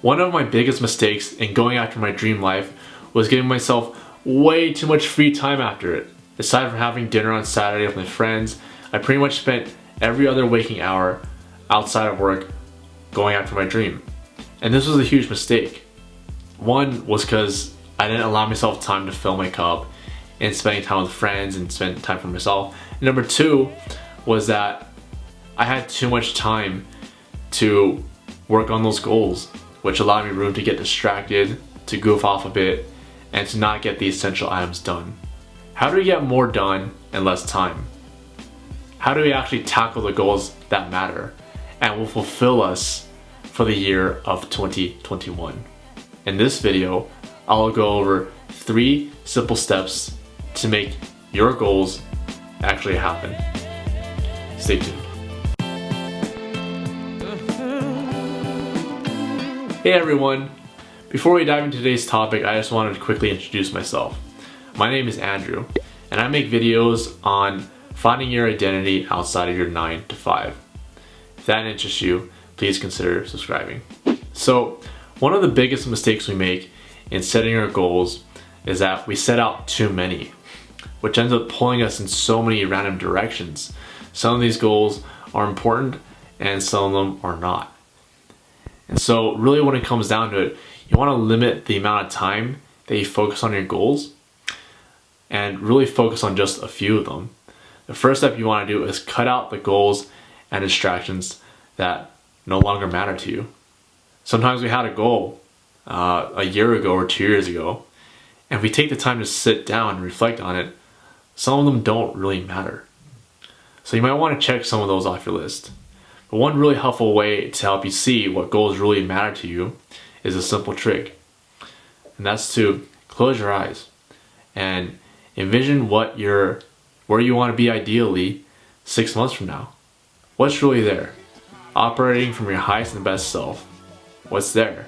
One of my biggest mistakes in going after my dream life was giving myself way too much free time after it. Aside from having dinner on Saturday with my friends, I pretty much spent every other waking hour outside of work going after my dream. And this was a huge mistake. One was because I didn't allow myself time to fill my cup and spending time with friends and spend time for myself. And number two was that I had too much time to work on those goals, which allowed me room to get distracted, to goof off a bit, and to not get the essential items done. How do we get more done in less time? How do we actually tackle the goals that matter and will fulfill us for the year of 2021? In this video, I'll go over 3 simple steps to make your goals actually happen. Stay tuned. Hey everyone! Before we dive into today's topic, I just wanted to quickly introduce myself. My name is Andrew, and I make videos on finding your identity outside of your 9 to 5. If that interests you, please consider subscribing. So, one of the biggest mistakes we make in setting our goals is that we set out too many, which ends up pulling us in so many random directions. Some of these goals are important and some of them are not. And so really when it comes down to it, you want to limit the amount of time that you focus on your goals and really focus on just a few of them. The first step you want to do is cut out the goals and distractions that no longer matter to you. Sometimes we had a goal a year ago or 2 years ago, and if we take the time to sit down and reflect on it, some of them don't really matter. So you might want to check some of those off your list. But one really helpful way to help you see what goals really matter to you is a simple trick. And that's to close your eyes and envision where you want to be ideally 6 months from now. What's really there? Operating from your highest and best self. What's there?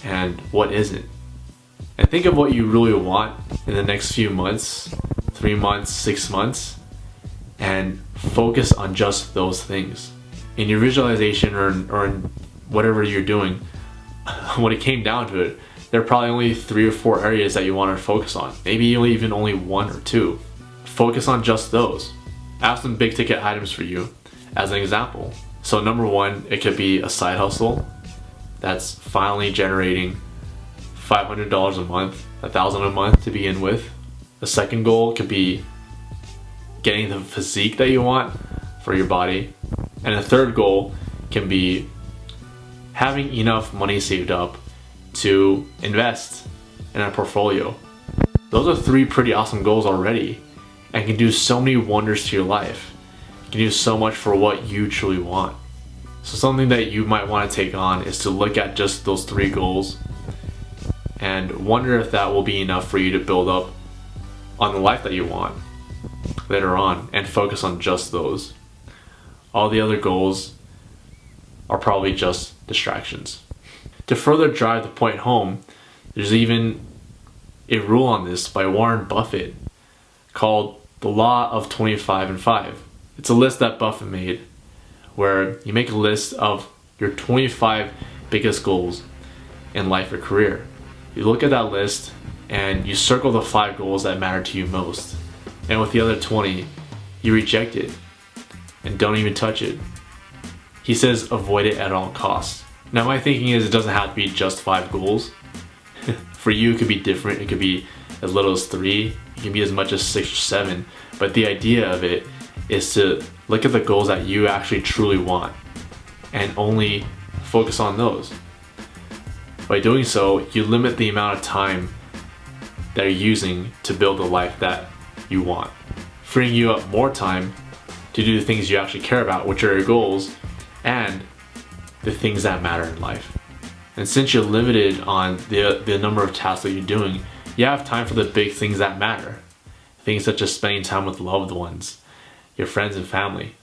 And what isn't? And think of what you really want in the next few months, 3 months, 6 months, and focus on just those things. In your visualization or in whatever you're doing, when it came down to it, there are probably only 3 or 4 areas that you want to focus on. Maybe even only 1 or 2. Focus on just those. I have some big ticket items for you as an example. So number 1, it could be a side hustle that's finally generating $500 a month, $1,000 a month to begin with. The second goal could be getting the physique that you want for your body. And a third goal can be having enough money saved up to invest in a portfolio. Those are 3 pretty awesome goals already and can do so many wonders to your life. You can do so much for what you truly want. So something that you might want to take on is to look at just those 3 goals and wonder if that will be enough for you to build up on the life that you want later on and focus on just those. All the other goals are probably just distractions. To further drive the point home, there's even a rule on this by Warren Buffett called the Law of 25 and 5. It's a list that Buffett made where you make a list of your 25 biggest goals in life or career. You look at that list and you circle the 5 goals that matter to you most. And with the other 20, you reject it and don't even touch it. He says avoid it at all costs. Now my thinking is it doesn't have to be just 5 goals. For you it could be different. It could be as little as 3. It can be as much as 6 or 7. But the idea of it is to look at the goals that you actually truly want and only focus on those. By doing so, you limit the amount of time that you're using to build the life that you want, freeing you up more time to do the things you actually care about, which are your goals and the things that matter in life. And since you're limited on the number of tasks that you're doing, you have time for the big things that matter. Things such as spending time with loved ones, your friends and family.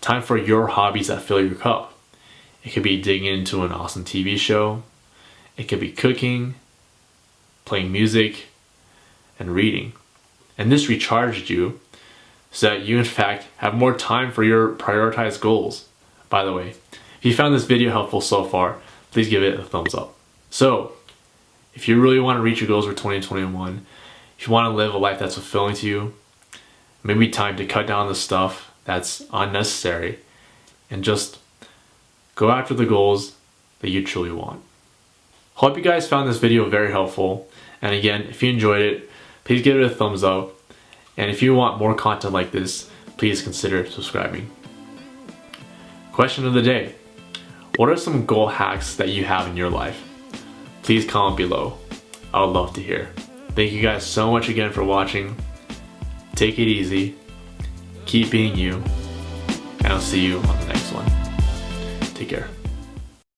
Time for your hobbies that fill your cup. It could be digging into an awesome TV show. It could be cooking, playing music, and reading. And this recharges you so that you in fact have more time for your prioritized goals. By the way, if you found this video helpful so far, please give it a thumbs up. So, if you really want to reach your goals for 2021, if you want to live a life that's fulfilling to you, maybe time to cut down the stuff that's unnecessary and just go after the goals that you truly want. Hope you guys found this video very helpful. And again, if you enjoyed it, please give it a thumbs up. And if you want more content like this, please consider subscribing. Question of the day. What are some goal hacks that you have in your life? Please comment below. I would love to hear. Thank you guys so much again for watching. Take it easy. Keep being you. And I'll see you on the next one. Take care.